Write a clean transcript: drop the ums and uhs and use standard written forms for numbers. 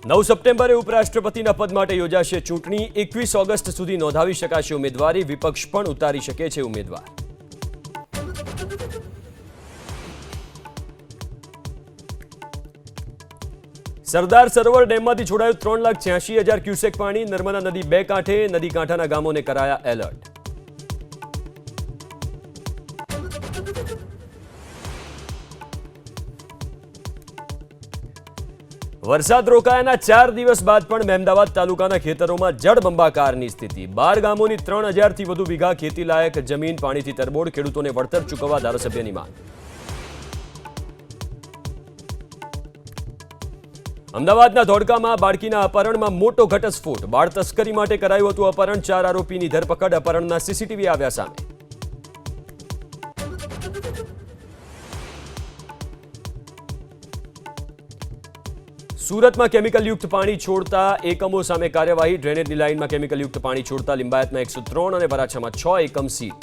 9 સપ્ટેમ્બરે ઉપરાષ્ટ્રપતિના પદ માટે યોજાશે ચૂંટણી। 21 ઓગસ્ટ સુધી નોંધાવી શકાશે ઉમેદવારી। વિપક્ષ પણ ઉતારી શકે છે ઉમેદવાર। સરદાર સરોવર ડેમમાંથી છોડાયું 3,86,000 ક્યુસેક પાણી। નર્મદા નદી બે કાંઠે, નદી કાંઠાના ગામોને કરાયા એલર્ટ। વરસાદ રોકાયાના 4 દિવસ બાદ પણ મહેમદાવાદ તાલુકાના ખેતરોમાં જળબંબાકારની સ્થિતિ। 12 ગામોની 3,000થી વધુ વીઘા ખેતીલાયક જમીન પાણીથી તરબોળ। ખેડૂતોને વળતર ચૂકવવા ધારાસભ્યની માંગ। અમદાવાદના ધોળકામાં બાળકીના અપહરણમાં મોટો ઘટસ્ફોટ। બાળ તસ્કરી માટે કરાયું હતું અપહરણ। 4 આરોપીની ધરપકડ। અપહરણના સીસીટીવી આવ્યા સામે। સુરતમાં કેમિકલયુક્ત પાણી છોડતા એકમો સામે કાર્યવાહી। ડ્રેનેજની લાઇનમાં કેમિકલયુક્ત પાણી છોડતા લિંબાયતમાં 103 અને વરાછામાં 6 એકમ સીલ।